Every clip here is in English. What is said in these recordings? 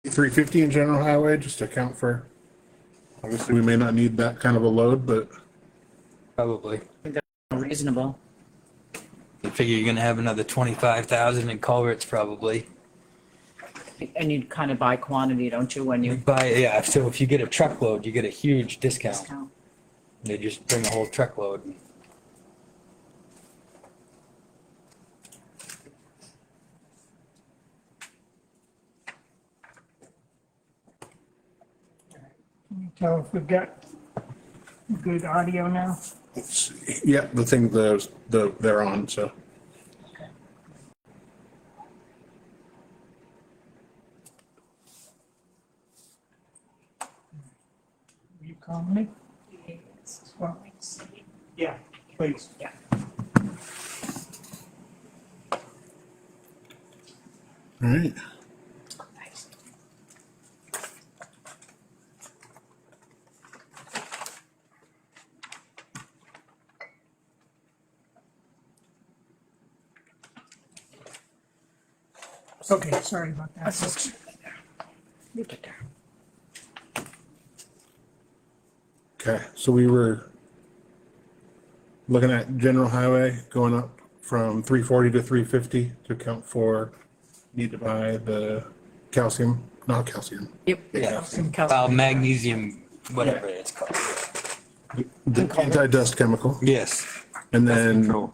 350 in general highway, just to account for, obviously we may not need that kind of a load, but Probably. Reasonable. You figure you're gonna have another 25,000 in culverts probably. And you kind of buy quantity, don't you, when You you buy, yeah, so if you get a truckload, you get a huge discount. discount? They just bring a whole truckload. Can you tell if we've got good audio now? yeah, the thing they're on, so. Will you call me? Well, yeah, please. Yeah. All right. Okay, sorry about that, folks. Leave it there. Okay, so we were looking at general highway going up from 340 to 350 to account for need to buy the calcium, not calcium, Yep. Yeah. Calcium. Magnesium, whatever it's called. the anti-dust chemical, Yes. and Dust then control.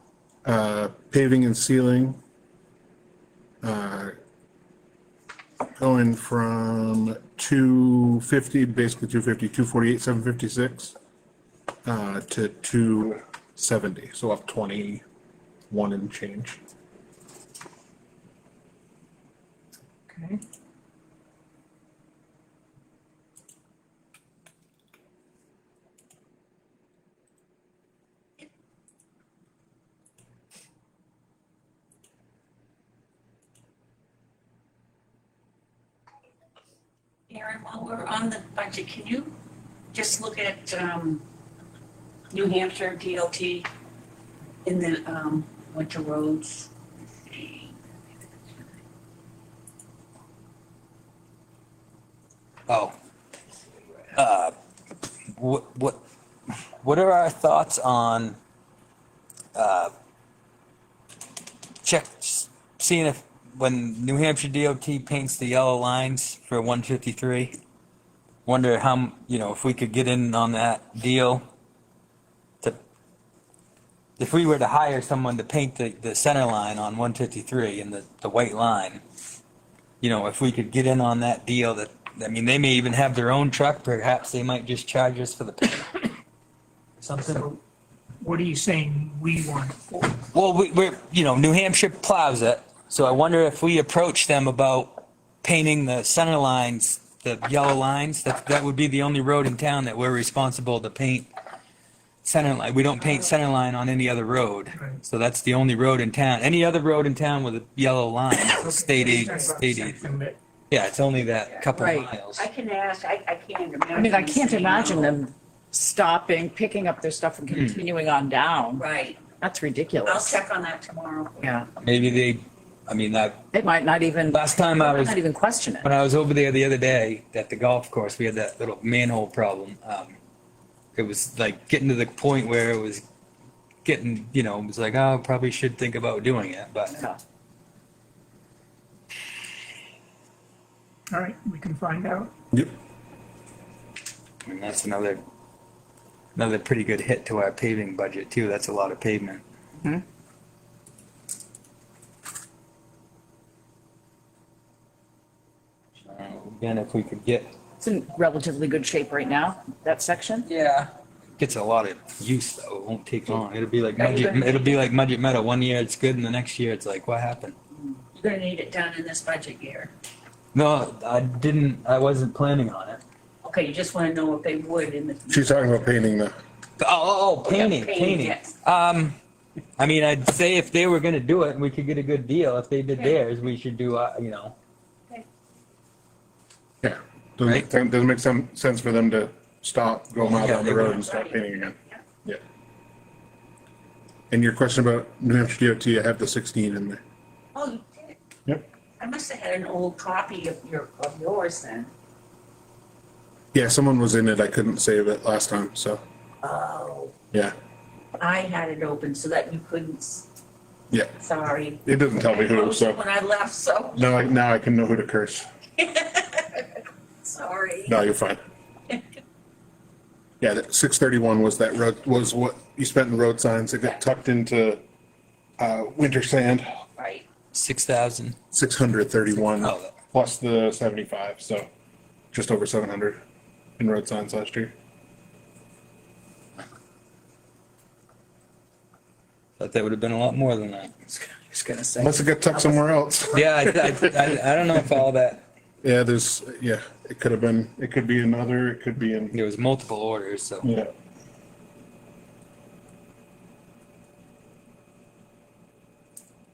paving and sealing. Going from 250, basically 250, 248, 756, to 270, so up 21 and change. Okay. Aaron, while we're on the budget, can you just look at New Hampshire DOT in the winter roads? Oh. What are our thoughts on seeing if when New Hampshire DOT paints the yellow lines for 153? Wonder how, if we could get in on that deal to, if we were to hire someone to paint the center line on 153 and the white line, if we could get in on that deal that, I mean, they may even have their own truck, perhaps they might just charge us for the paint. Something. So what are you saying we want it for? Well, we're, New Hampshire plows it, so I wonder if we approach them about painting the center lines, the yellow lines, that would be the only road in town that we're responsible to paint center line. We don't paint center line on any other road. Right. So that's the only road in town. Any other road in town with a yellow line, state aid, Talking about state aid. section that- Yeah, it's only that couple Right. miles. I can ask, I can't imagine. I mean, I can't saying imagine no. them stopping, picking up their stuff and continuing on down. Right, That's I'll ridiculous. check on that tomorrow. Yeah. Maybe They might not even, last time I was, not even question it. when I was over there the other day at the golf course, we had that little manhole problem. It was like getting to the point where it was getting, it was like, oh, probably should think about doing it, but Yeah. All right, we can find out. Yep. I mean, that's another pretty good hit to our paving budget too. That's a lot of pavement. Mhm. Again, if we could get, It's in relatively good shape right now, that section. yeah, gets a lot of use though. It won't take long. It'll be like Are you Mudgett Meadow. One year it's good, and the next year it's like, what happened? You're gonna need it done in this budget year. No, I didn't. I wasn't planning on it. Okay, you just wanna know if they would in the. She's talking about painting the, Painting. Yes. I mean, I'd say if they were gonna do it and we could get a good deal, if they did Okay. theirs, we should do, yeah. Doesn't make some sense for them to stop, go a mile Yeah, down the they road would. and start painting again. Yeah. Yeah. And your question about New Hampshire DOT, I have the 16 in there. Oh, you did? Yep. I must have had an old copy of yours then. Yeah, someone was in it. I couldn't save it last time, so, Oh, yeah, I had it open so that you couldn't, yeah. sorry. It doesn't tell me I who, closed it so when I left, so, now I can know who to curse. sorry. No, you're fine. Yeah, that 631 was that road, was what you spent in road signs. It got tucked into, winter sand, Right. 6,000. 631 Oh. plus the 75, so just over 700 in road signs last year. Thought that would have been a lot more than that. I was gonna say. Unless it got tucked somewhere else. Yeah, I don't know if all that, Yeah, it could have been, it could be another, it could be in, there was multiple orders, so. yeah.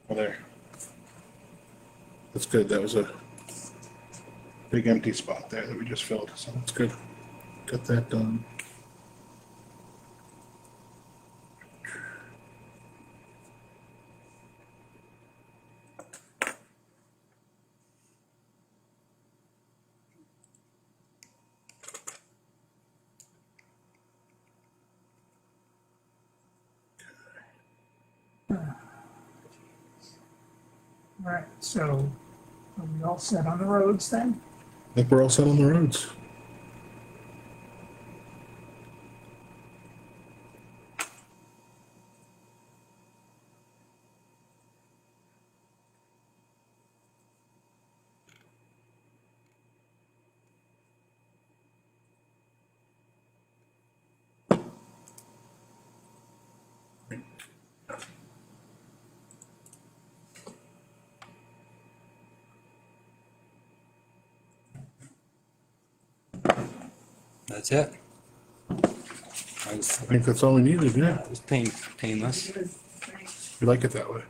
Well, there. That's good. That was a big empty spot there that we just filled, so that's good. Got that done. Right, so are we all set on the roads then? I think we're all set on the roads. That's it. I think that's all we needed, yeah. It was painless. We like it that way.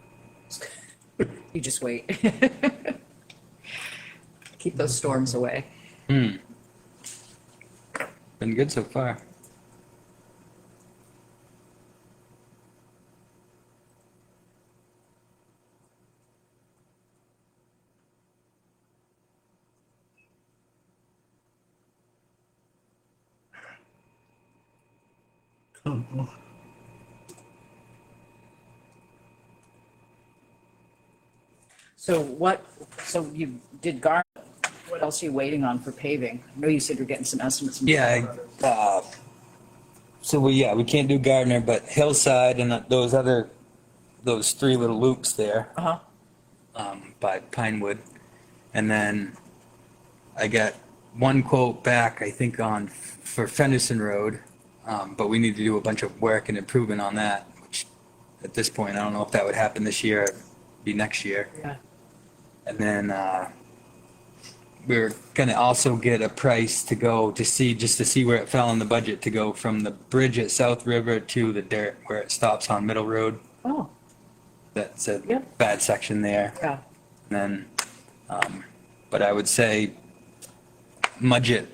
You just wait. Keep those storms away. Been good so far. Come on. So you did Garnet. What else are you waiting on for paving? I know you said you're getting some estimates. from- Yeah, so we can't do Gardner, but Hillside and those three little loops there, Uh-huh. by Pinewood. And then I got one quote back, I think for Fenderson Road. But we need to do a bunch of work and improvement on that, which at this point, I don't know if that would happen this year, or be next year. Yeah. And then, we're gonna also get a price to go to see where it fell in the budget to go from the bridge at South River to the dirt where it stops on Middle Road. Oh, That's a Yeah. bad section there. yeah. And then, but I would say Mudgett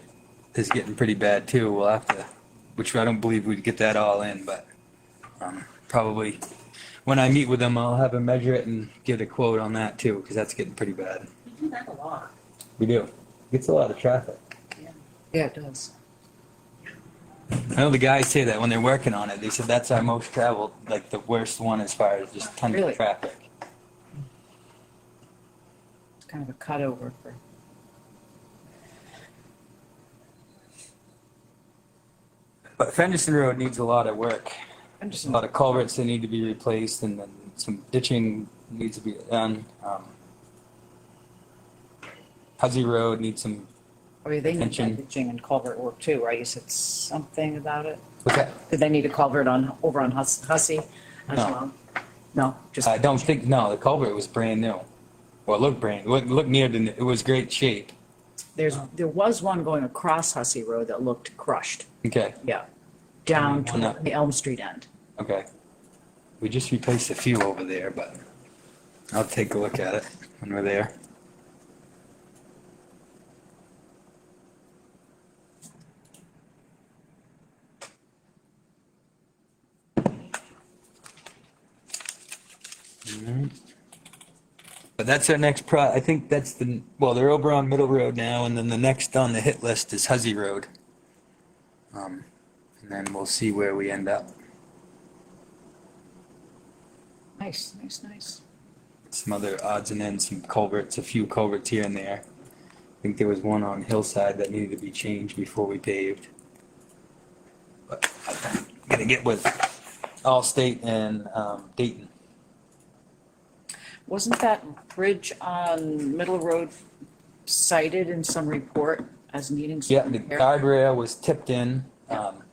is getting pretty bad too. We'll have to, which I don't believe we'd get that all in, but probably when I meet with them, I'll have them measure it and get a quote on that too, because that's getting pretty bad. You do that a lot. We do. Gets a lot of traffic. Yeah, it does. I know the guys say that when they're working on it, they said that's our most traveled, like the worst one as far as just tons Really? of traffic. It's kind of a cutover for. But Fenderson Road needs a lot of work. I'm just. A lot of culverts that need to be replaced, and then some ditching needs to be done. Hussey Road needs some. I mean, they need Attention. that ditching and culvert work too, right? You said something about it. What's that? Did they need a culvert over on Hussey as No. well? No, just. I don't think, no, the culvert was brand new. Well, it looked looked near it was great shape. There was one going across Hussey Road that looked crushed. Okay, Yeah. Down Oh, no. to the Elm Street end. okay. We just replaced a few over there, but I'll take a look at it when we're there. Alright. But that's our next I think that's they're over on Middle Road now, and then the next on the hit list is Huzzy Road. And then we'll see where we end up. Nice, nice, nice. Some other odds and ends, some culverts, a few culverts here and there. I think there was one on Hillside that needed to be changed before we paved. But I'm gonna get with Allstate and Dayton. Wasn't that bridge on Middle Road cited in some report as needing some Yeah, the repair? guardrail was tipped in.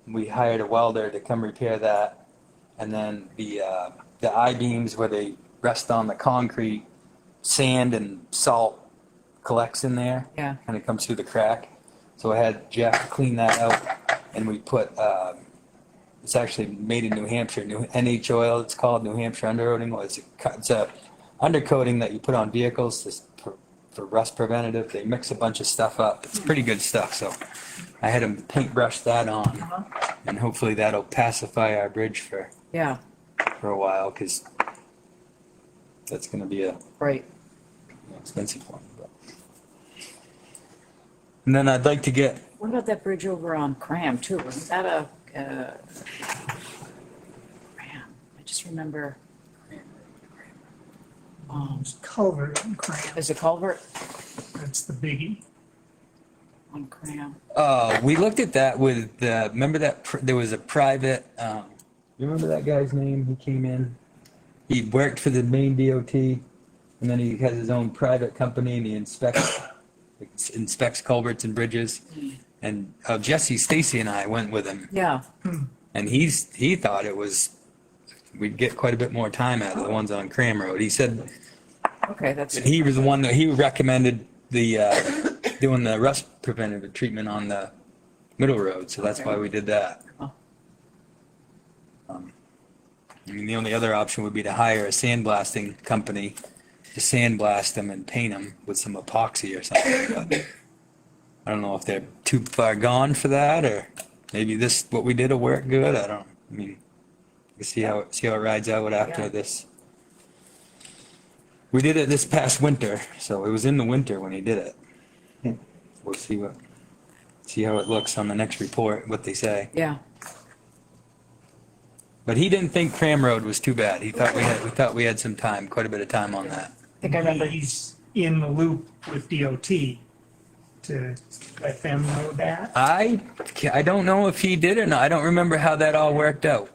We hired a welder to come repair that. And then the I-beams where they rest on the concrete, sand and salt collects in there. Yeah. And it comes through the crack. So I had Jeff clean that out, and we put, it's actually made in New Hampshire, NH oil, it's called New Hampshire undercoating. It's a undercoating that you put on vehicles for rust preventative. They mix a bunch of stuff up. It's pretty good stuff. So I had him paintbrush that on, and hopefully that'll pacify our bridge for Yeah, a while, because that's going to be a right. expensive one. But. And then I'd like to get, What about that bridge over on Cram too? Wasn't that a, Cram? I just remember, It's culvert and Cram. there's a culvert That's the biggie. on Cram. we looked at that with, remember that there was a private, you remember that guy's name? He came in, he worked for the main DOT, and then he has his own private company, and he inspects culverts and bridges. And Jesse Stacy and I went with him, Yeah, and he thought we'd get quite a bit more time out of the ones on Cram Road. He said okay, that's, he was the one that he recommended doing the rust preventative treatment on the Middle Road, so that's why we did that. Oh. I mean, the only other option would be to hire a sandblasting company to sandblast them and paint them with some epoxy or something. But I don't know if they're too far gone for that, or maybe what we did will work good. I mean, we'll see how it rides out after Yeah. this. We did it this past winter, so it was in the winter when he did it. We'll see how it looks on the next report, what they say. yeah. But he didn't think Cram Road was too bad. We thought we had some time, quite a bit of time on that. I think I remember, He's in the loop with DOT to let them know that, I don't know if he did or not. I don't remember how that all worked out.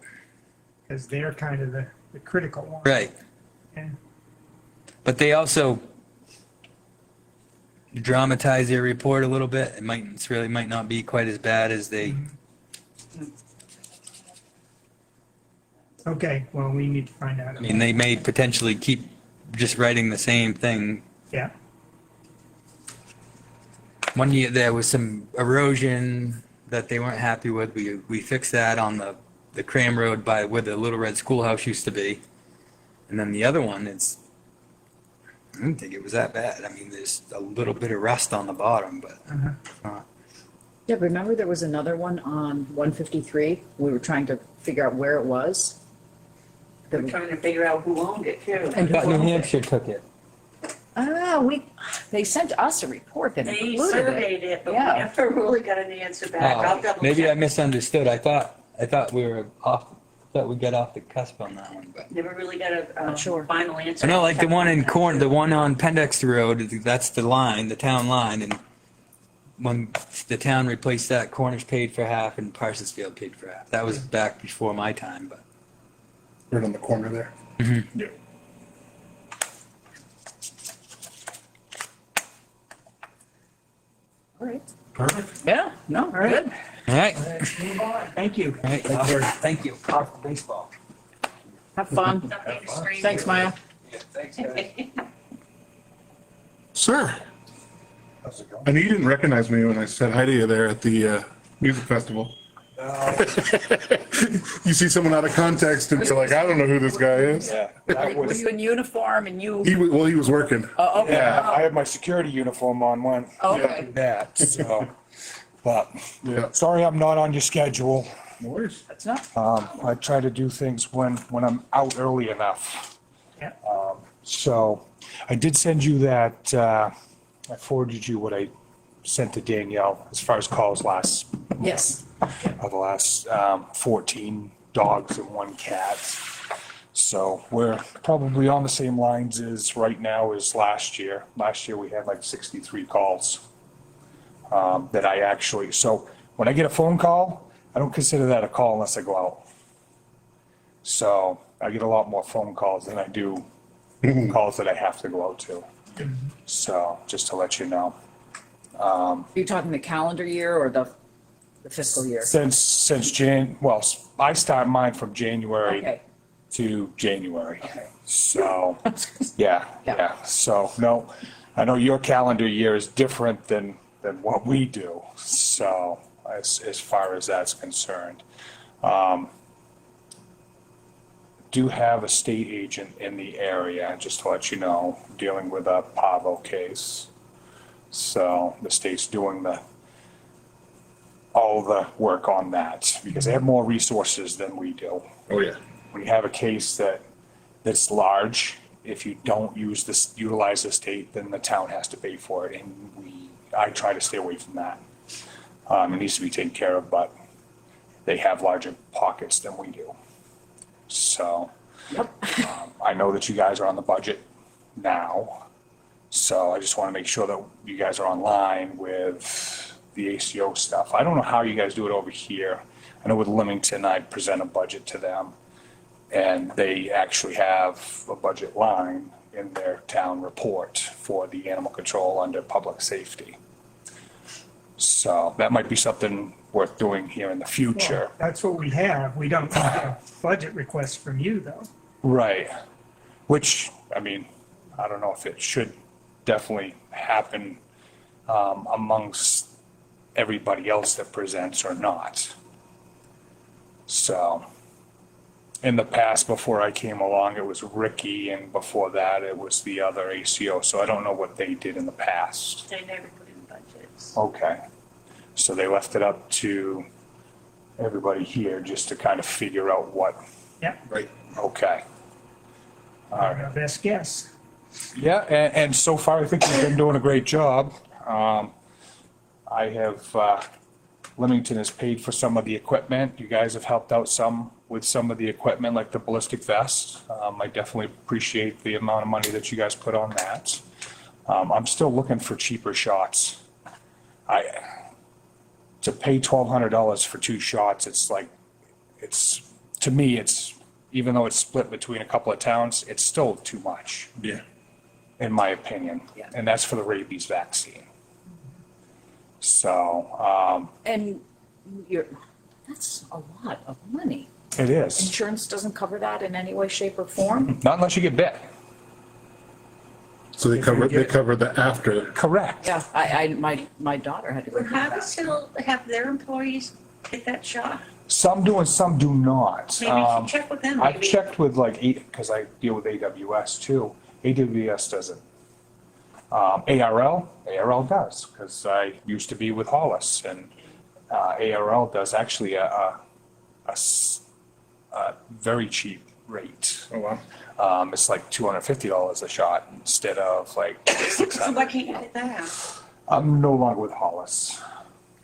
because they're kind of the critical one. Right. And But they also dramatize their report a little bit. It really might not be quite as bad as they. Okay, well, we need to find out. I mean, they may potentially keep just writing the same thing. Yeah, One year there was some erosion that they weren't happy with. We fixed that on the Cram Road by where the Little Red Schoolhouse used to be. And then the other one, I didn't think it was that bad. I mean, there's a little bit of rust on the bottom, but yeah, remember there was another one on 153? We were trying to figure out where it was. We're trying to figure out who owned it too. And but New Hampshire took it. They sent us a report that They included it. surveyed it, but we Yeah. never really got an answer back. I'll double Maybe I check. misunderstood. I thought we were off. Thought we got off the cusp on that one, but. Never really got a Not sure. final answer. I know, like the Check one in that. the one on Pendex Road, that's the line, the town line, and when the town replaced that, Cornish paid for half and Parsonsfield paid for half. That was back before my time, but. Right on the corner there. Mm-hmm. Yeah. All right. Perfect. Yeah, no, good. All right, let's move on. Thank you. all right, thank you. Off to baseball. Have fun. Something strange. Thanks, Maya. Thanks, guys. Sir. I knew you didn't recognize me when I said hi to you there at the music festival. You see someone out of context and you're like, I don't know who this guy is. Yeah, that Were was, you in uniform and you? He was working. Oh, okay. yeah, I had my security uniform on when Okay. that, so, but, Yeah. sorry I'm not on your schedule. No worries. That's not, I try to do things when I'm out early enough. Yeah. So, I did send you that, I forwarded you what I sent to Danielle as far as calls Yes. the last 14 dogs and 1 cat. So we're probably on the same lines as right now as last year. Last year we had like 63 calls that I actually, so when I get a phone call, I don't consider that a call unless I go out. So I get a lot more phone calls than I do calls that I have to go out to. So just to let you know. Are you talking the calendar year or the fiscal year? Since I start mine from January Okay. to January. Okay. So, yeah. Yeah. So, no, I know your calendar year is different than what we do. So, as far as that's concerned. Do have a state agent in the area, just to let you know, dealing with a Pavo case. So the state's doing all the work on that because they have more resources than we do. Oh, yeah. When you have a case that's large, if you don't utilize the state, then the town has to pay for it, and I try to stay away from that. It needs to be taken care of, but they have larger pockets than we do. So, I know that you guys are on the budget now, so I just want to make sure that you guys are online with the ACO stuff. I don't know how you guys do it over here. I know with Leamington, I present a budget to them, and they actually have a budget line in their town report for the animal control under public safety. So that might be something worth doing here in the future. Well, that's what we have. We don't have budget requests from you, though. Right. Which, I mean, I don't know if it should definitely happen amongst everybody else that presents or not. So, in the past, before I came along, it was Ricky, and before that, it was the other ACO. So I don't know what they did in the past. They never put in budgets. Okay. So they left it up to everybody here just to kind of figure out what, Yeah, Right. okay. our best guess. Yeah, and so far, I think we've been doing a great job. I have, Leamington has paid for some of the equipment. You guys have helped out some with some of the equipment, like the ballistic vest. I definitely appreciate the amount of money that you guys put on that. I'm still looking for cheaper shots. To pay $1,200 for 2 shots, to me, even though it's split between a couple of towns, it's still too much, Yeah. in my opinion. Yeah. And that's for the rabies vaccine. So, And that's a lot of money. it is, Insurance doesn't cover that in any way, shape, or form? not unless you get bit. So they cover the after. Correct. Yeah, my daughter had to go Would through that. Harvestville have their employees get that shot? Some do and some do not. Maybe you should check with them, I've maybe. checked with because I deal with AWS too. AWS doesn't. ARL does, because I used to be with Hollis, and ARL does actually a very cheap rate. Oh, wow. It's like $250 a shot instead of like So $600. why can't you get that? I'm no longer with Hollis.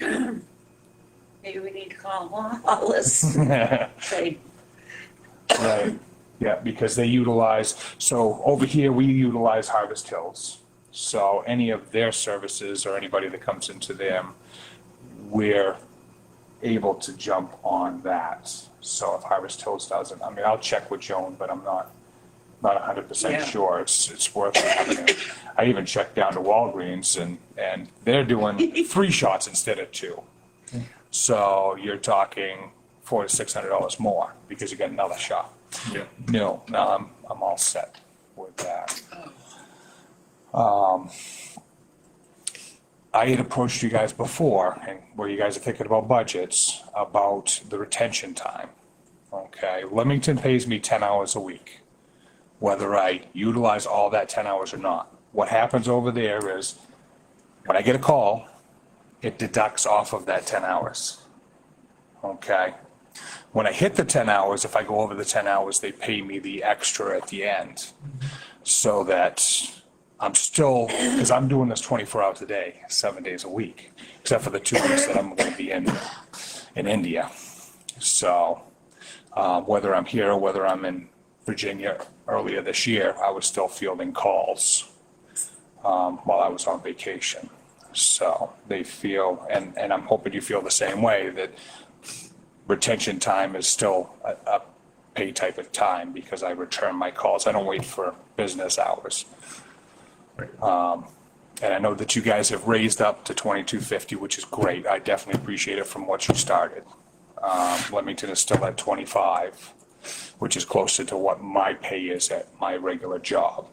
Maybe we need to call Wallace. Say, Right, yeah, because they utilize, so over here, we utilize Harvest Hills. So any of their services or anybody that comes into them, we're able to jump on that. So if Harvest Hills doesn't, I mean, I'll check with Joan, but I'm not 100% Yeah. sure it's worth it. I even checked down to Walgreens and they're doing 3 shots instead of 2. So you're talking $400 to $600 more because you got another shot. Yeah. No, I'm all set with that. I had approached you guys before, and where you guys are thinking about budgets, about the retention time. Okay, Leamington pays me 10 hours a week, whether I utilize all that 10 hours or not. What happens over there is, when I get a call, it deducts off of that 10 hours. Okay? When I hit the 10 hours, if I go over the 10 hours, they pay me the extra at the end. so that I'm still, because I'm doing this 24 hours a day, 7 days a week, except for the 2 weeks that I'm going to be in India. So whether I'm here or whether I'm in Virginia earlier this year, I was still fielding calls while I was on vacation. So they feel, and I'm hoping you feel the same way, that retention time is still a pay type of time because I return my calls. I don't wait for business hours. And I know that you guys have raised up to 2250, which is great. I definitely appreciate it from what you started. Leamington is still at 25, which is closer to what my pay is at my regular job.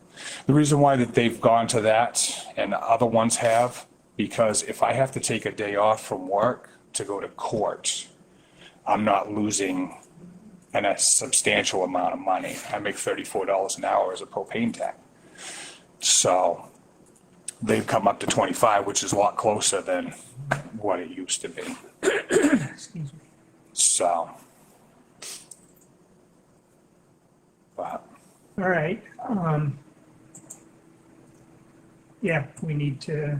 The reason why that they've gone to that and other ones have, because if I have to take a day off from work to go to court, I'm not losing a substantial amount of money. I make $34 an hour as a propane tech. So they've come up to 25, which is a lot closer than what it used to be. Excuse me. So, but All right. Yeah, we need to,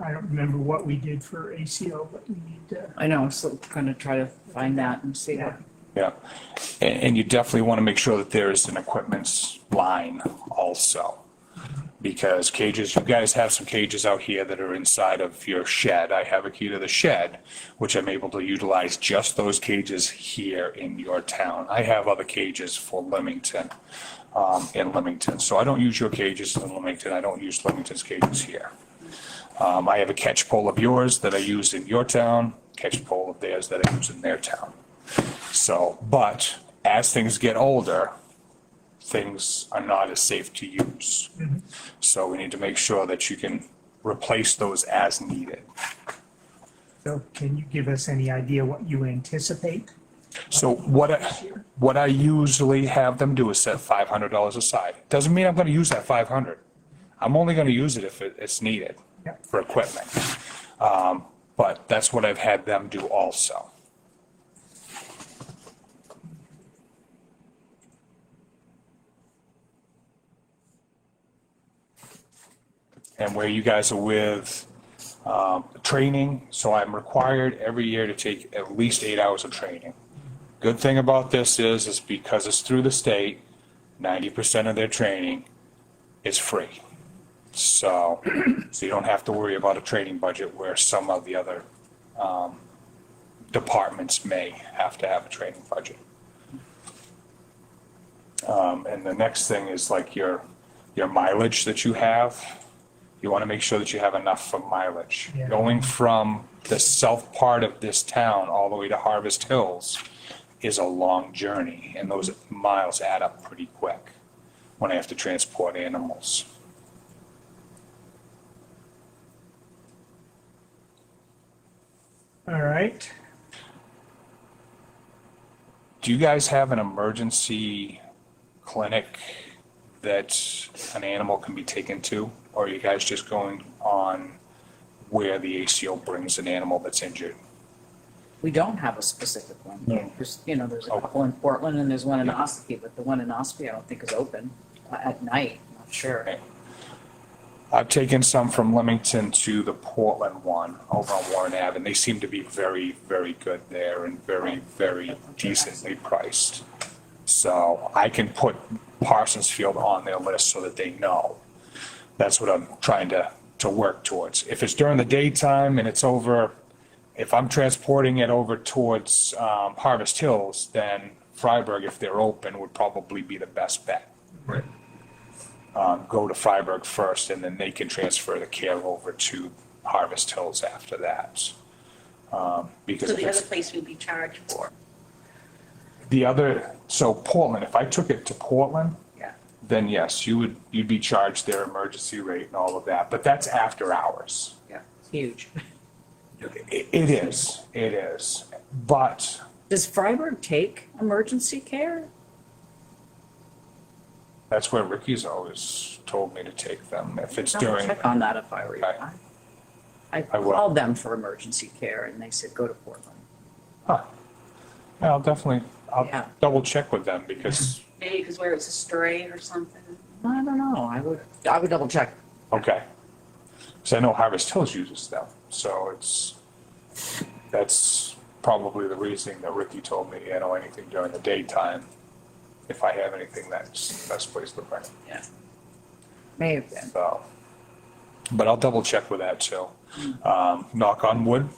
I don't remember what we did for ACO, but we need to, I know, so gonna try to find that and see what. yeah, and you definitely want to make sure that there is an equipment's line also. Because cages, you guys have some cages out here that are inside of your shed. I have a key to the shed, which I'm able to utilize just those cages here in your town. I have other cages for Leamington, in Leamington. So I don't use your cages in Leamington. I don't use Leamington's cages here. I have a catch pole of yours that I use in your town, catch pole of theirs that I use in their town. So, but as things get older, things are not as safe to use. So we need to make sure that you can replace those as needed. so can you give us any idea what you anticipate? So what I usually have them do is set $500 aside. Doesn't mean I'm going to use that 500. I'm only going to use it if it's needed Yeah. for equipment. But that's what I've had them do also. And where you guys are with training, so I'm required every year to take at least 8 hours of training. Good thing about this is because it's through the state, 90% of their training is free. So you don't have to worry about a training budget where some of the other departments may have to have a training budget. And the next thing is like your mileage that you have. You want to make sure that you have enough for mileage. Yeah. Going from the south part of this town all the way to Harvest Hills is a long journey, and those miles add up pretty quick when I have to transport animals. All right. Do you guys have an emergency clinic that an animal can be taken to? Or are you guys just going on where the ACO brings an animal that's injured? We don't have a specific one. No. There's, there's a Oh. couple in Portland and there's one in Ospey, but the one in Ospey I don't think is open at night, I'm not sure. Okay. I've taken some from Leamington to the Portland one over on Warren Ave, and they seem to be very, very good there and very, very decently priced. So I can put Parsonsfield on their list so that they know. That's what I'm trying to work towards. If it's during the daytime and it's over, if I'm transporting it over towards Harvest Hills, then Freiburg, if they're open, would probably be the best bet. Right. Go to Freiburg first, and then they can transfer the care over to Harvest Hills after that. Because So if the it's other place we'd be charged for. so Portland, if I took it to Portland, Yeah. then yes, you'd be charged their emergency rate and all of that, but that's after hours. Yeah. Huge. It is, but Does Freiburg take emergency care? that's where Ricky's always told me to take them, if it's Double during, check on that if I were you. Okay. I I will. called them for emergency care and they said, go to Portland. yeah, I'll Yeah. double check with them, because maybe because where it's a stray or something. I don't know. I would double check. Okay. Because I know Harvest Hills uses them, so that's probably the reasoning that Ricky told me, anything during the daytime. If I have anything, that's the best place to bring it. Yeah. May have been. So, but I'll double check with that too. Knock on wood,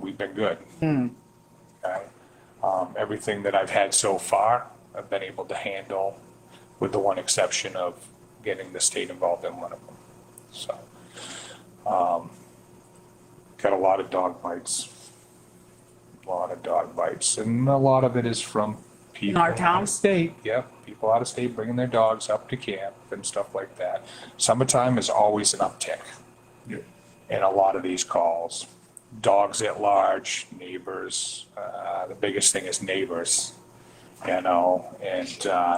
we've been good. Okay. Everything that I've had so far, I've been able to handle, with the one exception of getting the state involved in one of them. So, got a lot of dog bites. And a lot of it is from people our out town? of state. Yep, people out of state bringing their dogs up to camp and stuff like that. Summertime is always an uptick in a lot of these calls. Dogs at large, neighbors, the biggest thing is neighbors, and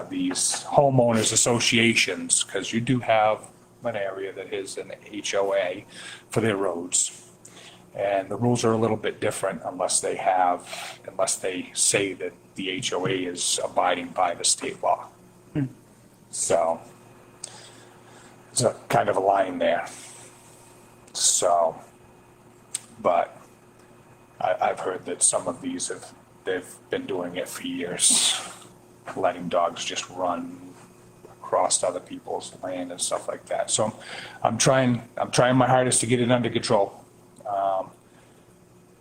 these homeowners associations, because you do have an area that is an HOA for their roads. And the rules are a little bit different unless they say that the HOA is abiding by the state law. So, it's a kind of a line there. So, but I've heard that some of these they've been doing it for years, letting dogs just run across other people's land and stuff like that. So I'm trying my hardest to get it under control.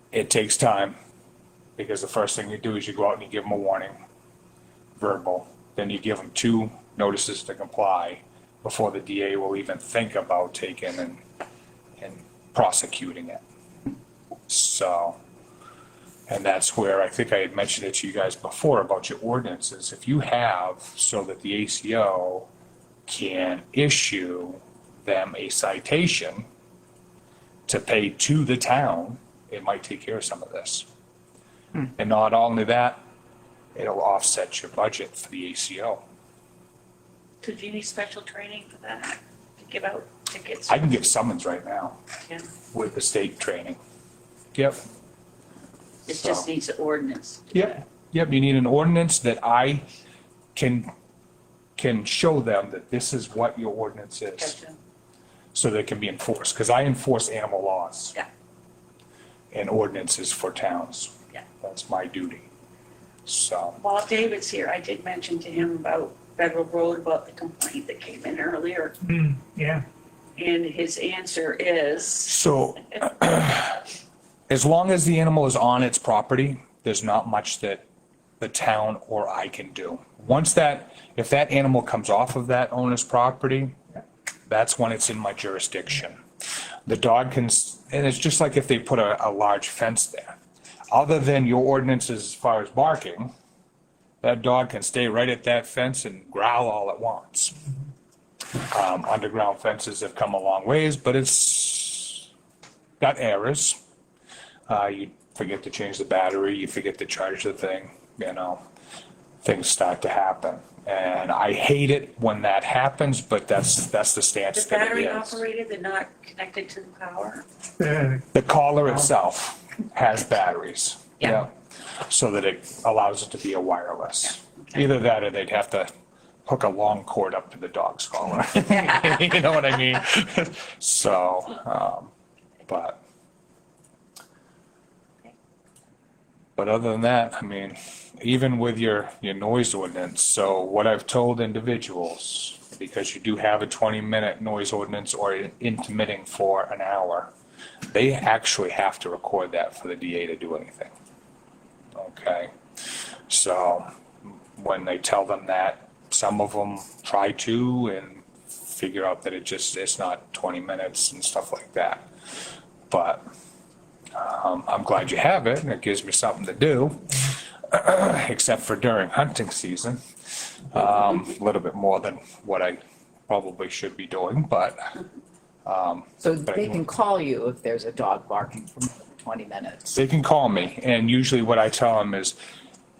It takes time, because the first thing you do is you go out and you give them a warning, verbal, then you give them 2 notices to comply before the DA will even think about taking and prosecuting it. So, and that's where I think I had mentioned it to you guys before about your ordinances. If you have so that the ACO can issue them a citation to pay to the town, it might take care of some of this. And not only that, it'll offset your budget for the ACO. So do you need special training for that, to give out tickets? I can give summons right now Yeah. with the state training. Yep. It just needs an ordinance. Yep, you need an ordinance that I can show them that this is what your ordinance is, Gotcha. so that it can be enforced, because I enforce animal laws Yeah, and ordinances for towns. yeah. That's my duty. So, While David's here, I did mention to him about Federal Road, about the complaint that came in earlier, Yeah, and his answer is, so as long as the animal is on its property, there's not much that the town or I can do. If that animal comes off of that owner's property, that's when it's in my jurisdiction. The dog can, and it's just like if they put a large fence there. Other than your ordinances as far as barking, that dog can stay right at that fence and growl all it wants. Underground fences have come a long ways, but it's got errors. You forget to change the battery, you forget to charge the thing, things start to happen. And I hate it when that happens, but that's the stance the that it battery is. operated, they're not connected to the power. The collar itself has batteries. Yeah. So that it allows it to be a wireless. Okay. Either that or they'd have to hook a long cord up to the dog's collar. You know what I mean? So, but other than that, I mean, even with your noise ordinance, so what I've told individuals, because you do have a 20-minute noise ordinance or intermitting for an hour, they actually have to record that for the DA to do anything. Okay? So when they tell them that, some of them try to and figure out that it's not 20 minutes and stuff like that. But I'm glad you have it, and it gives me something to do, except for during hunting season. A little bit more than what I probably should be doing, but. So they can call you if there's a dog barking for more than 20 minutes. They can call me, and usually what I tell them is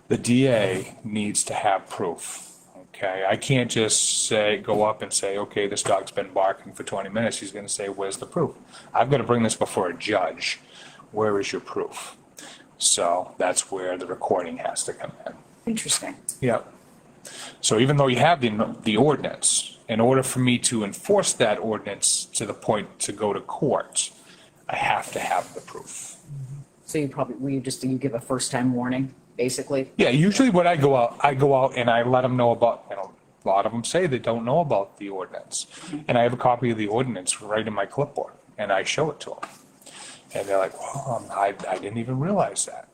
the DA needs to have proof. Okay, I can't just go up and say, okay, this dog's been barking for 20 minutes. He's going to say, where's the proof? I've got to bring this before a judge. Where is your proof? So that's where the recording has to come in. Interesting. Yep. So even though you have the ordinance, in order for me to enforce that ordinance to the point to go to court, I have to have the proof. So you give a first time warning, basically? Yeah, usually when I go out and I let them know about, a lot of them say they don't know about the ordinance. And I have a copy of the ordinance right in my clipboard, and I show it to them. And they're like, well, I didn't even realize that.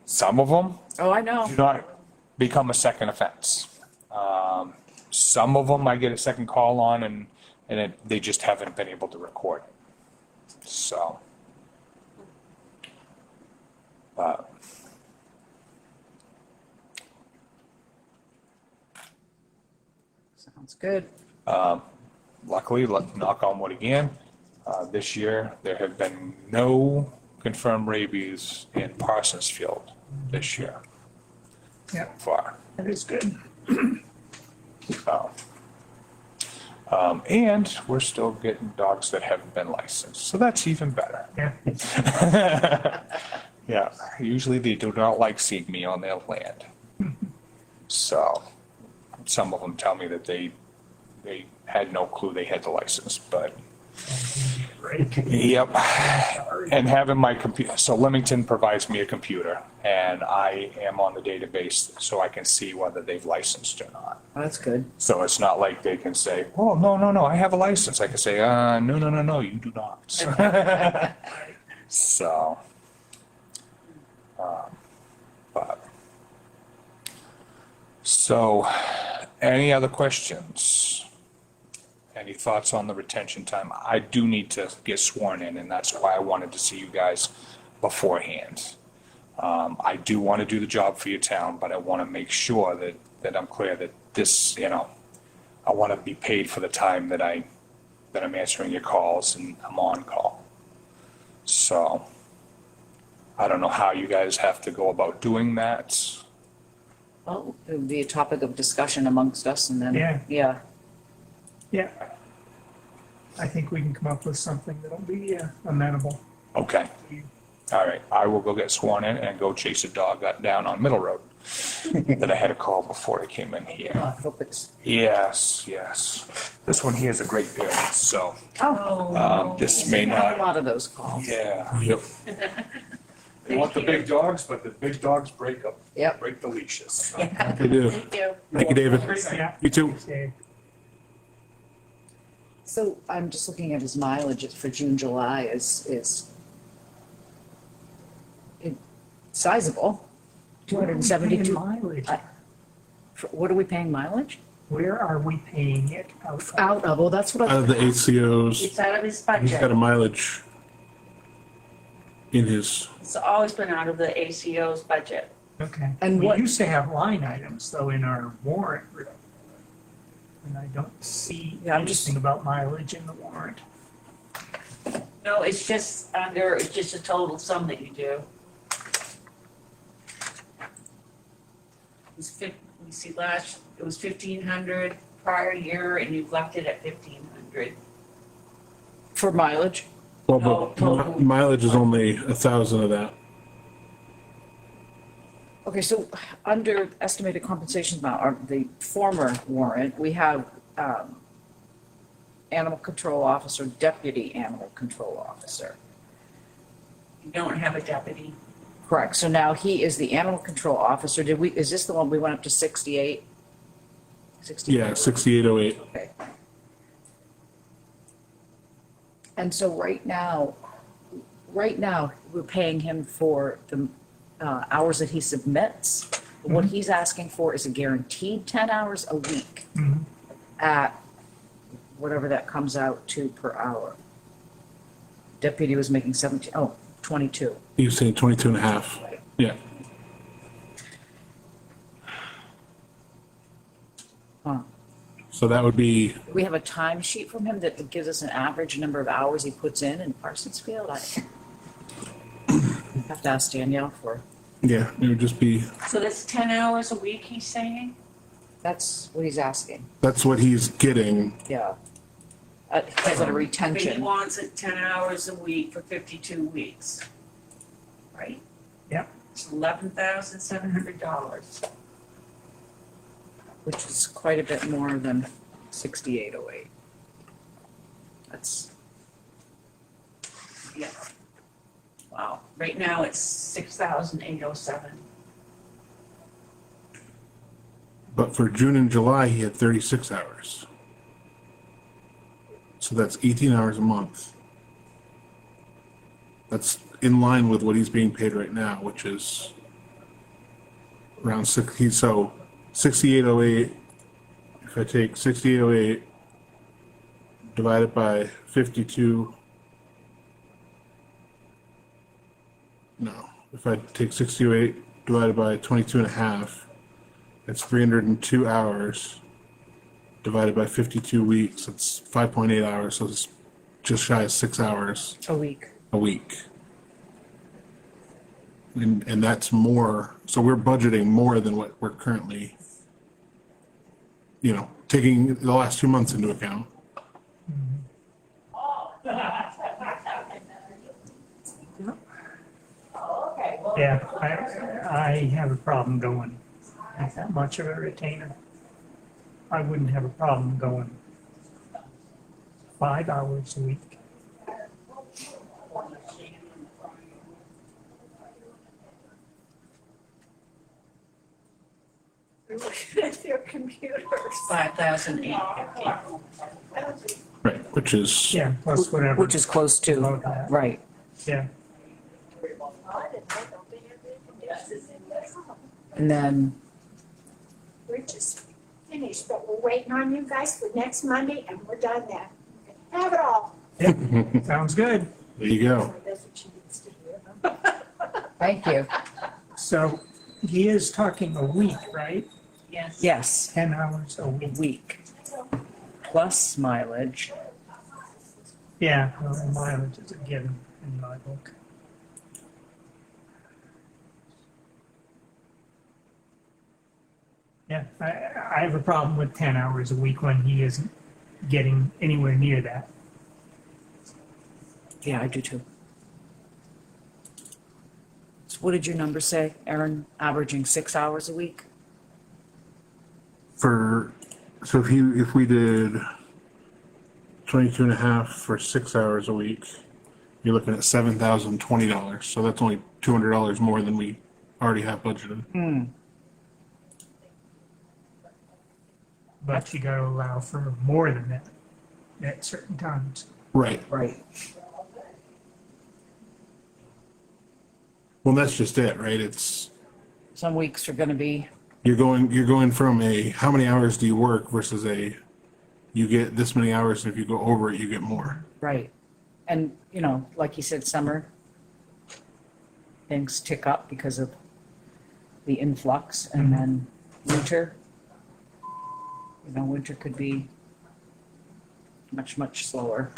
Some of them Oh, I know. do not become a second offense. Some of them I get a second call on, and they just haven't been able to record it. So. Sounds good. Luckily, knock on wood again, this year, there have been no confirmed rabies in Parsonsfield this year Yeah, far. that is good. And we're still getting dogs that haven't been licensed, so that's even better. Yeah, Yeah, usually they do not like seeing me on their land. So, some of them tell me that they had no clue they had the license, but, great. yep. And having my computer, so Leamington provides me a computer, and I am on the database so I can see whether they've licensed or not. Oh, that's good. So it's not like they can say, oh, no, I have a license. I can say, no, you do not. So, so, any other questions? Any thoughts on the retention time? I do need to get sworn in, and that's why I wanted to see you guys beforehand. I do want to do the job for your town, but I want to make sure that I'm clear that this, I want to be paid for the time that I'm answering your calls and I'm on call. So, I don't know how you guys have to go about doing that. Well, it would be a topic of discussion amongst us and then, Yeah. yeah. I think we can come up with something that'll be amenable. Okay. All right, I will go get sworn in and go chase a dog down on Middle Road that I had a call before I came in I here. hope it's, Yes. This one here is a great beard, so oh, this may we have a not. lot of those calls. Yeah. Yep. They want the big dogs, but the big dogs break Yep. the leashes. They do. Thank you. Thank you, David. Yeah. You too. Okay. So I'm just looking at his mileage for June, July is sizable, 272. Mileage. What are we paying mileage? Where are we paying it out of? Out of, well, that's what Out I, of the ACOs, It's out of his he's got a budget. mileage in his, It's always been out of the ACO's budget. Okay. And We what- used to have line items though in our warrant. And I don't see Yeah, I'm just- anything about mileage in the warrant. No, it's just it's just a total sum that you do. It was 1,500 prior year and you've left it at 1,500. for mileage. well, No, but total. mileage is only 1,000 of that. Okay, so under estimated compensation amount, or the former warrant, we have, animal control officer, deputy animal control officer. You don't have a deputy. Correct, so now he is the animal control officer. Is this the one we went up to 68? 68? Yeah, 6808. Okay. And so right now, we're paying him for the hours that he submits. What he's asking for is a guaranteed 10 hours a week Mhm. at whatever that comes out to per hour. Deputy was making 22. He was saying 22 and a half. Yeah. Huh. So that would be, We have a timesheet from him that gives us an average number of hours he puts in Parsonsfield. I have to ask Danielle for, yeah, it would just be, So that's 10 hours a week, he's saying? that's what he's asking, that's what he's getting. yeah. Because of the But he retention. wants it 10 hours a week for 52 weeks. Right? Yep. It's $11,700. which is quite a bit more than 6808. That's, Yeah, wow. right now it's 6,807. But for June and July, he had 36 hours. So that's 18 hours a month. That's in line with what he's being paid right now, which is around 60. So 6808. If I take 6808 divided by 52. No, if I take 68 divided by 22 and a half, it's 302 hours divided by 52 weeks. It's 5.8 hours. So it's just shy of 6 hours A week. a week. And that's more. So we're budgeting more than what we're currently, taking the last 2 months into account. Yeah, I have a problem going with that much of a retainer. I wouldn't have a problem going 5 hours a week. Their computers. 5,850. Right. Which is, Yeah, plus whatever. Which is close to, Below that. right. Yeah, And then, We're just finished, but we're waiting on you guys for next Monday and we're done then. Have it all. sounds good. there you go. That's what she needs to hear. thank you. So he is talking a week, right? Yes. Yes, 10 hours a a week. week. Plus mileage. Yeah, well, mileage is a given in my book. Yeah, I have a problem with 10 hours a week when he isn't getting anywhere near that. Yeah, I do too. So what did your number say, Aaron? Averaging 6 hours a week? So if we did 22 and a half for 6 hours a week, you're looking at $7,020. So that's only $200 more than we already have budgeted. But you gotta allow for more than that at certain times. Right. Right. Well, that's just it, right? It's, Some weeks are gonna be, you're going from a, how many hours do you work versus you get this many hours, and if you go over it, you get more. right. And, like you said, summer, things tick up because of the influx, and then winter, winter could be much, much slower.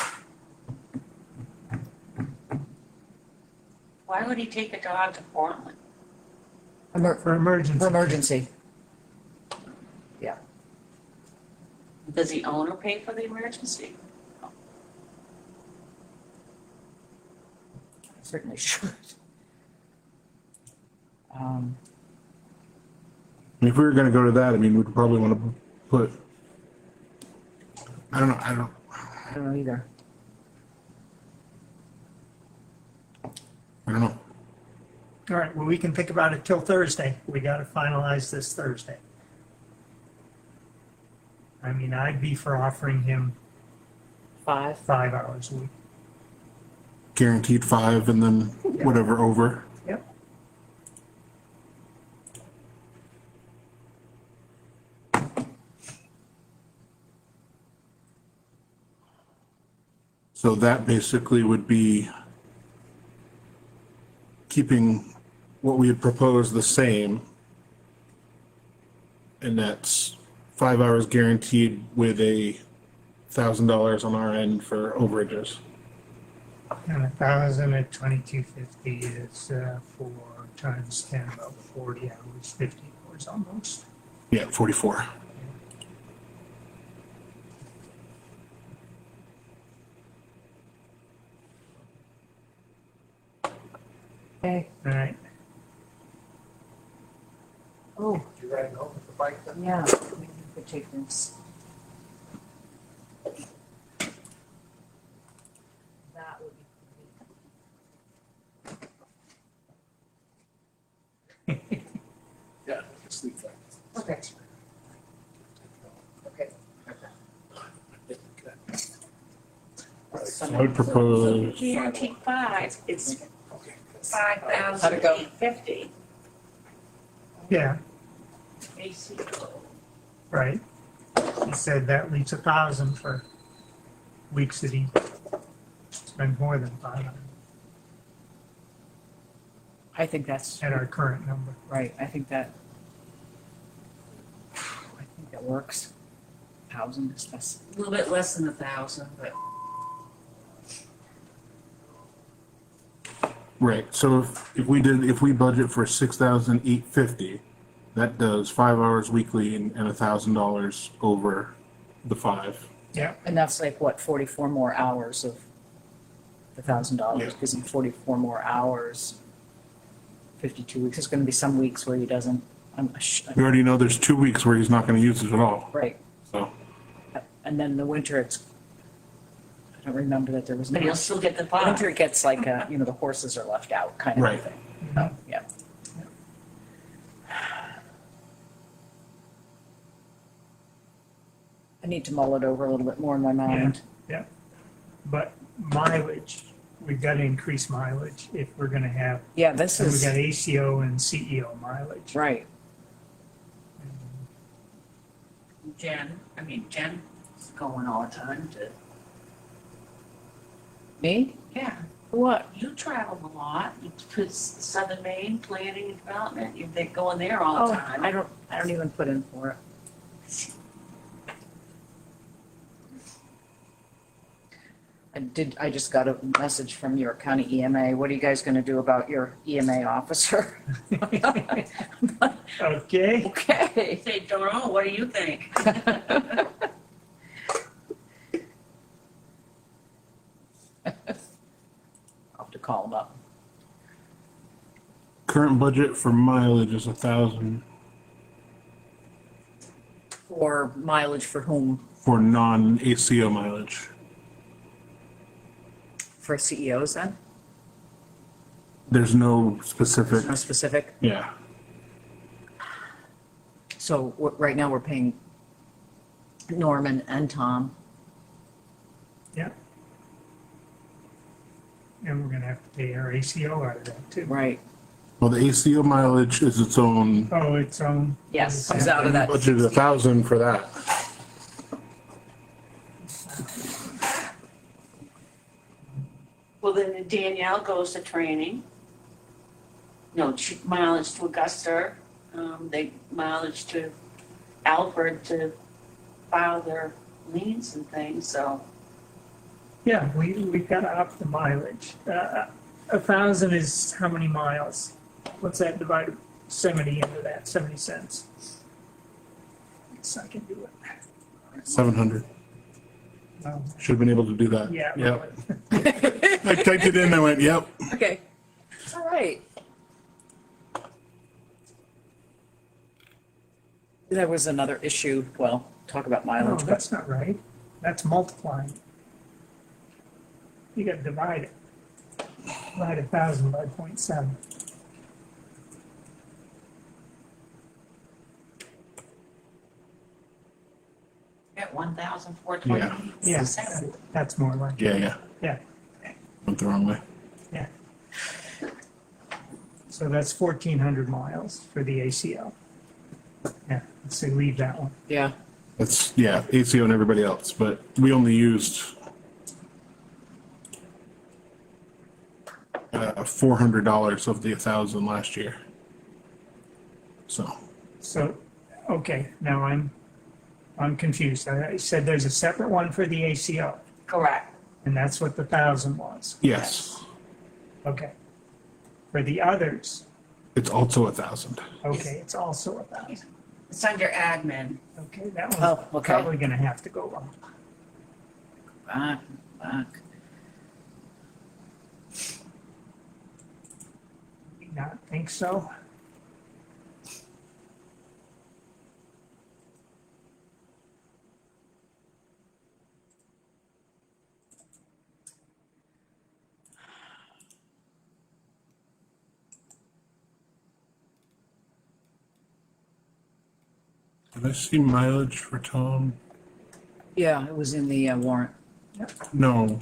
Why would he take a dog to Portland? For emergency. For emergency. Yeah, Does the owner pay for the emergency? certainly should. If we were going to go to that, I mean, we'd probably want to put, I don't know, I don't know either. I don't know. All right, well, we can think about it till Thursday. We gotta finalize this Thursday. I mean, I'd be for offering him 5? 5 hours a week. Guaranteed 5 and then whatever over. Yep. So that basically would be keeping what we had proposed the same. And that's 5 hours guaranteed with $1,000 on our end for overages. And 1,000 at 2250 is 4 times 10, about 40 hours, 50 hours almost. Yeah, 44. Okay. All right. Oh, You riding home with the bike then? yeah. take this. That would be. Yeah, just leave that. Okay. Okay. So I would propose, Guarantee 5, it's How'd it go? $5,850. Yeah, AC. right. He said that leaves 1,000 for weeks that he spends more than 500 I think that's at our current number. right. I think that works. 1,000 is less. A little bit less than 1,000, but right, so if we budget for 6,850, that does 5 hours weekly and $1,000 over the 5. Yeah, And that's like what, 44 more hours of the $1,000, Yeah. because in 44 more hours, 52 weeks, there's gonna be some weeks where he doesn't, We already know there's 2 weeks where he's not gonna use it at all, right. so. And then the winter, I don't remember that there was. but he'll still get the The 5. winter it gets like, the horses are left out kind of a Right. thing. Oh, yeah. I need to mull it over a little bit more in my mind. but mileage, we've got to increase mileage if we're gonna have, Yeah, this and we is, got ACO and CEO mileage. right. Jen's going all the time to, Me? yeah, What? you travel a lot. You put Southern Maine Planning and Development, you've been going there all the Oh, time. I don't even put in for it. I just got a message from York County EMA. What are you guys gonna do about your EMA officer? Okay, Okay. Say, don't know, what do you think? I'll have to call him up. Current budget for mileage is 1,000 For mileage for whom? for non-ACO mileage. For CEOs then? There's no specific, No specific? yeah. So right now we're paying Norman and Tom. yeah. And we're gonna have to pay our ACO out of that too. Right. Well, the ACO mileage is its own, Oh, its own. Yes, comes out of that. budgeted 1,000 for that. Well, then Danielle goes to training. No, mileage to Augusta, they mileage to Alfred to file their liens and things, so. Yeah, we've got to up the mileage. 1,000 is how many miles? What's that divided, 70 into that, 70 cents? Yes, I can do it. 700. Should have been able to do that. Yeah. Yep. I typed it in, I went, yep. Okay. All right. There was another issue, well, talk about No, mileage, but that's not right. That's multiplying. You got to divide it. Divide 1,000 by 0.7. At 1,420. Yeah, that's more like. Yeah, yeah. Yeah. Went the wrong way. So that's 1,400 miles for the ACO. Yeah, let's say leave that one. yeah, That's, yeah, ACO and everybody else, but we only used $400 of the 1,000 last year. So, So, okay, now I'm confused. I said there's a separate one for the ACO, Correct. and that's what the 1,000 was. yes, Okay. For the others, it's also 1,000. okay, it's also 1,000. It's under admin. Okay, that Oh, one's okay. probably gonna have to go on. back. Do you not think so? Did I see mileage for Tom? Yeah, it was in the warrant. No,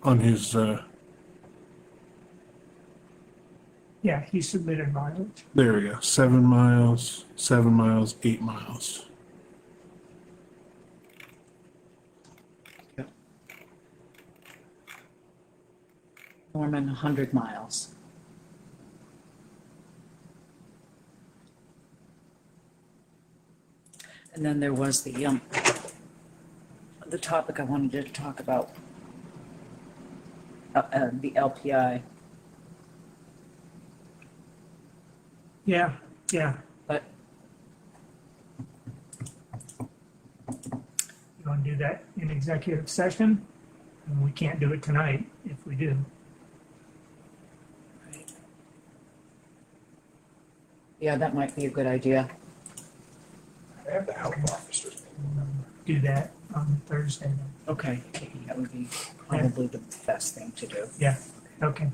on his, Yeah, he submitted mileage. there we go, 7 miles, 8 miles. Norman, 100 miles. And then there was the topic I wanted to talk about, the LPI, Yeah, yeah. but You want to do that in executive session? And we can't do it tonight if we do. yeah, that might be a good idea. I have the health officers. Do that on Thursday then. Okay, that would be probably the best thing to do. Yeah, okay.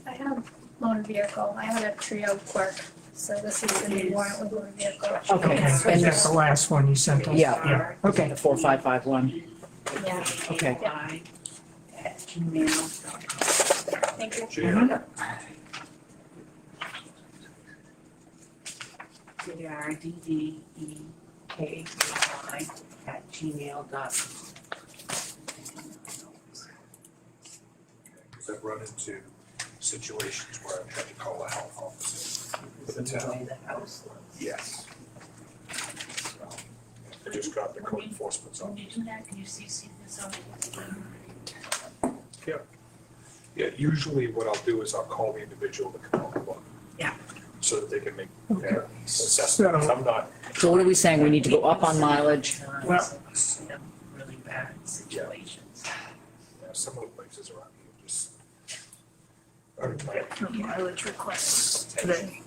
I have motor vehicle, I had a trio clerk, so this is the new warrant with motor vehicle. Okay, Okay, and that's the last one you sent us. Yeah. Yeah, okay. the 4551, Yeah, okay. thank you. JRDDEI @gmail.com. Because I've run into situations where I've had to call a health officer for the town. Yes. So, I just got the code enforcement's on. When you do that, can you CC this on? Yeah, usually what I'll do is I'll call the individual to come on board. Yeah. So that they can make their assessment. So- I'm not, So what are we saying, we need to go up on mileage? Well- Some really bad situations. some of the places around here just. are Mileage requests today.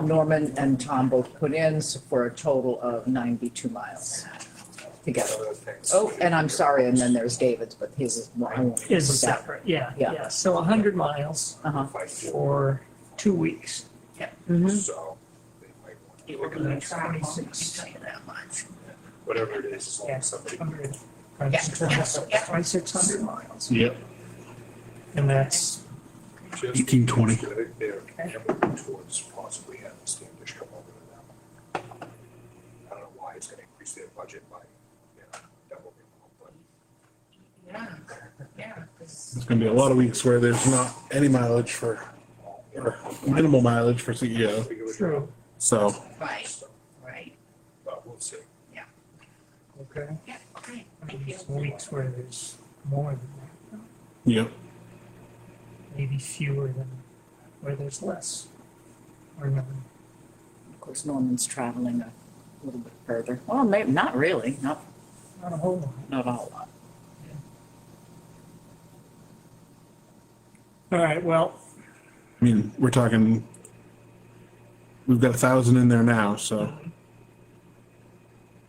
Norman and Tom both put in for a total of 92 miles together. One of the things. Oh, and I'm sorry, and then there's David's, but his is, I won't put Is that. separate, yeah, Yeah. yeah. So 100 miles Uh-huh. If I feel for 2 weeks. Mhm. so, they might want to It pick will it be a up. travel, I can 26. tell you that much. Whatever it is, as long Yeah, as somebody. 100, Yeah. 2,600 miles. Yep. And that's, Just 1820. They're moving towards possibly having Standish come over to them. I don't know why it's gonna increase their budget by, double the amount, Yeah, 'cause There's gonna be a lot of weeks where there's not any mileage for, or minimal mileage for CEO, but. true, so. right, right, But we'll see. okay. yeah, okay, I thank mean, you. some weeks where there's more than that, Yep. maybe fewer than where there's less. Or none. Of course, Norman's traveling a little bit further. Well, maybe, not really, not Not a whole lot. a whole lot. All right, well, I mean, we're talking, we've got 1,000 in there now, so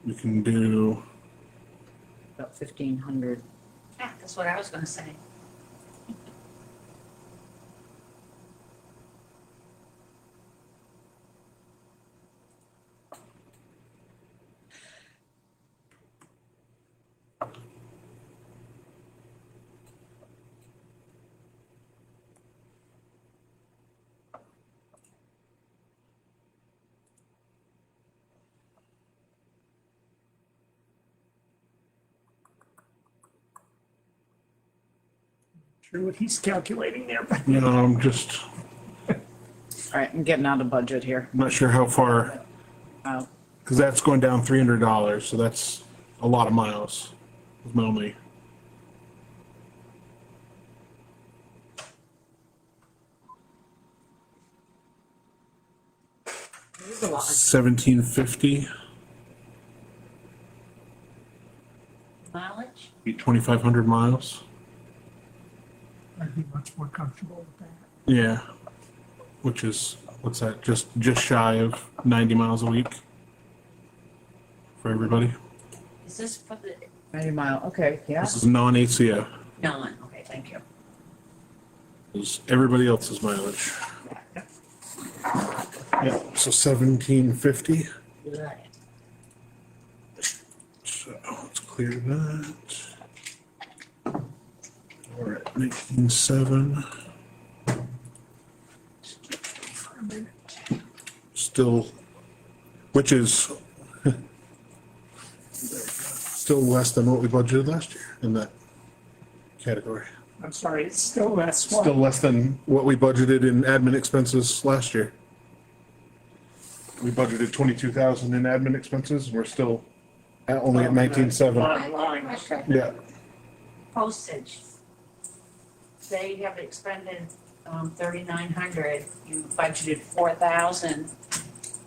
we can do, About 1,500. Yeah, that's what I was gonna say. sure what he's calculating there, but I'm just, All right, I'm getting out of budget here. not sure how far, Wow. because that's going down $300, so that's a lot of miles. Is my only, It is a lot. 1,750, Mileage? be 2,500 miles. I'd be much more comfortable with that. Yeah, which is, what's that, just shy of 90 miles a week for everybody. Is this for the 90 mile, okay, yeah. This is non-ACO, non? Okay, thank you. this is everybody else's mileage. Yeah, so 1750. So let's clear that. We're at 19.7. Still, which is still less than what we budgeted last year in that category. I'm sorry, it's still less Still one. less than what we budgeted in admin expenses last year. We budgeted 22,000 in admin expenses, and we're still only at 19.7. Bottom line. Okay. Yeah, Postage. They have expended 3,900, you budgeted 4,000.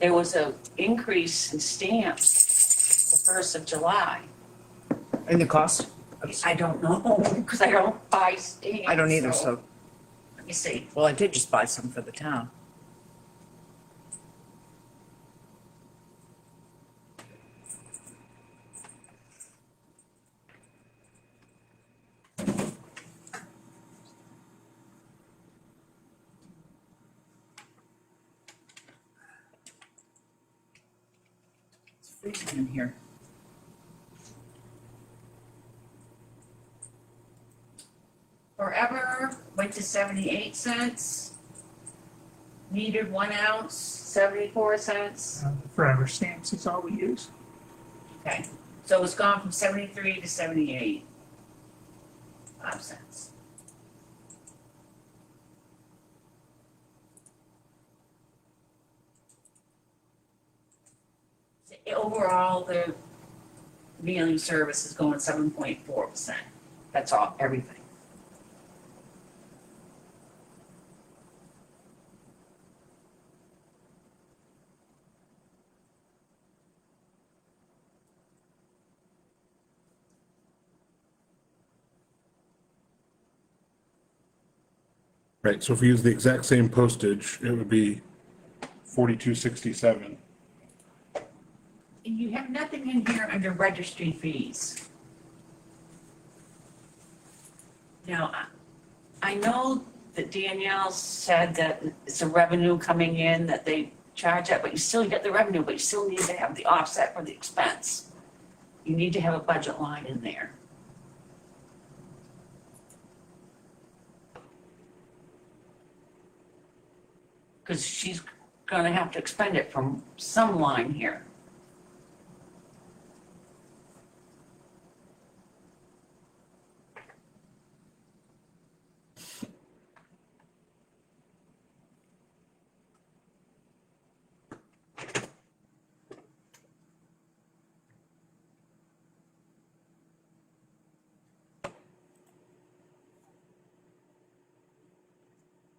There was a increase in stamps the 1st of July. And the cost? I don't know, because I don't buy stamps. I don't either, so, Let me see. well, I did just buy some for the town. It's freezing in here. Forever went to 78 cents. Needed 1 ounce, 74 cents. Forever stamps is all we use. Okay, so it's gone from 73 to 78. 5 cents. Overall, the mailing service is going 7.4%. That's all, everything. right, so if we use the exact same postage, it would be 42.67. And you have nothing in here under registry fees. Now, I know that Danielle said that it's a revenue coming in, that they charge it, but you still get the revenue, but you still need to have the offset for the expense. You need to have a budget line in there. Because she's gonna have to expend it from some line here.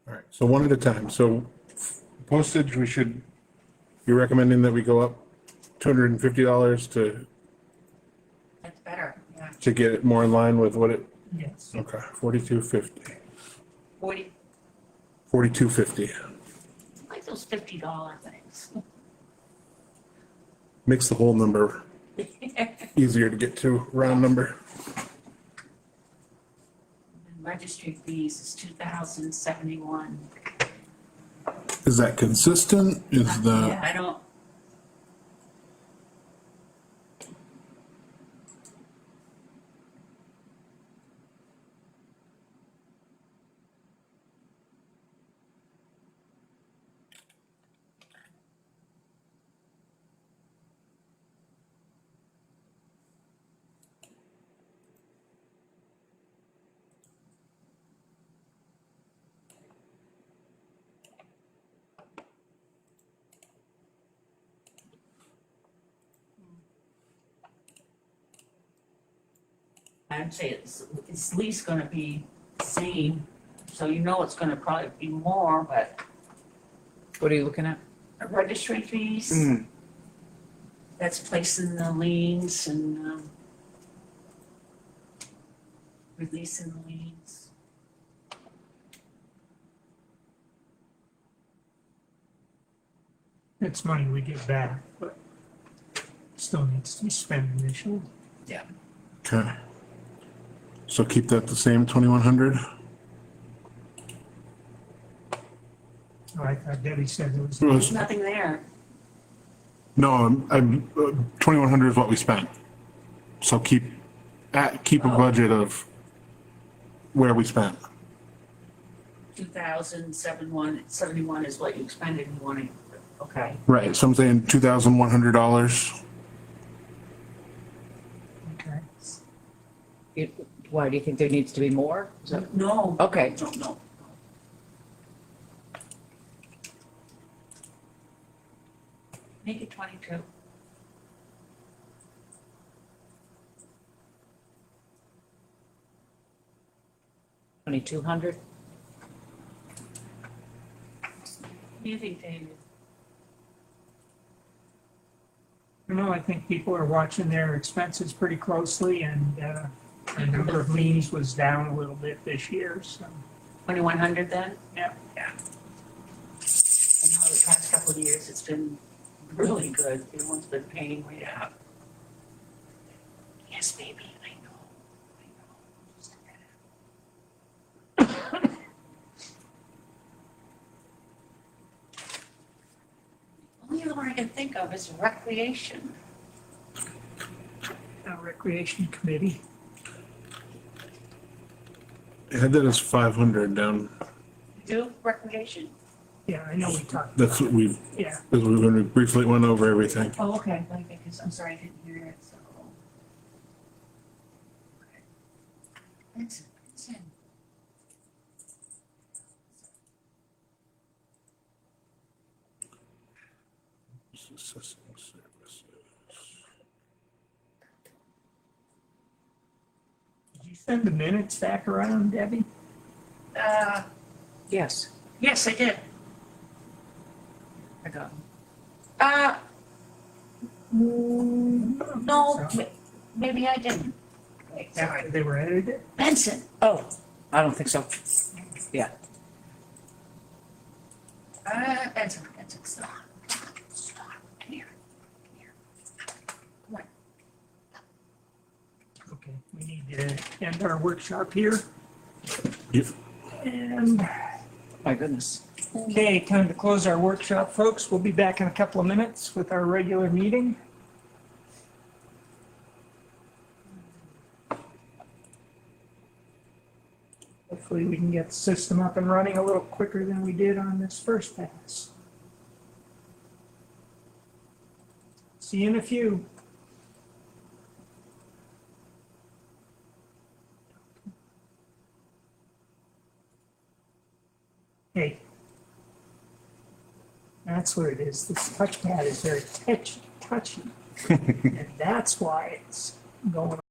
All right, so one at a time. So postage, you're recommending that we go up $250 That's better, yeah. to get it more in line with what it, Yes. okay, 42.50. 40, 42.50. like those $50 things. Makes the whole number easier to get to, round number. Registry fees is 2,071. Is that consistent? Is the, Yeah, I don't. I'd say it's at least gonna be the same, so you know it's gonna probably be more, but What are you looking at? registry fees. That's placing the liens and, releasing the liens. It's money we get back, but still needs to be spent initially. okay. So keep that the same, 2,100? I I thought Debbie said there was. It was, There's nothing there. no, 2,100 is what we spent. So keep a budget of where we spent. 2,771 is what you expended, you want to, okay. Right, so I'm saying $2,100. Okay. Why, do you think there needs to be more? Is that- No. Okay. No. Make it 22. $2,200? What do you think, David? No, I think people are watching their expenses pretty closely, and the number of liens was down a little bit this year, so, 2,100 then? yeah. I know the past couple of years, it's been really good. Everyone's been paying way up. Yes, baby, I know. Just a minute. Only other one I can think of is recreation. Recreation Committee. I had that as 500 down. Do recreation. Yeah, I know we talked. That's what we, Yeah, because we when we briefly went over everything. Oh, okay, like, because I'm sorry, I didn't hear it, so. Okay. It's in. did you send the minutes back around, Debbie? Yes, Yes, I did. I got them. No, maybe I didn't. Wait, sorry. After they were edited? Benson. Oh, I don't think so. Yeah, Benson, stop. Stop. Come here. Come on. Okay, we need to end our workshop here, Yep. and, my goodness. okay, time to close our workshop, folks. We'll be back in a couple of minutes with our regular meeting. Hopefully we can get the system up and running a little quicker than we did on this first pass. See you in a few. Hey. That's what it is. This touchpad is very touchy. And that's why it's going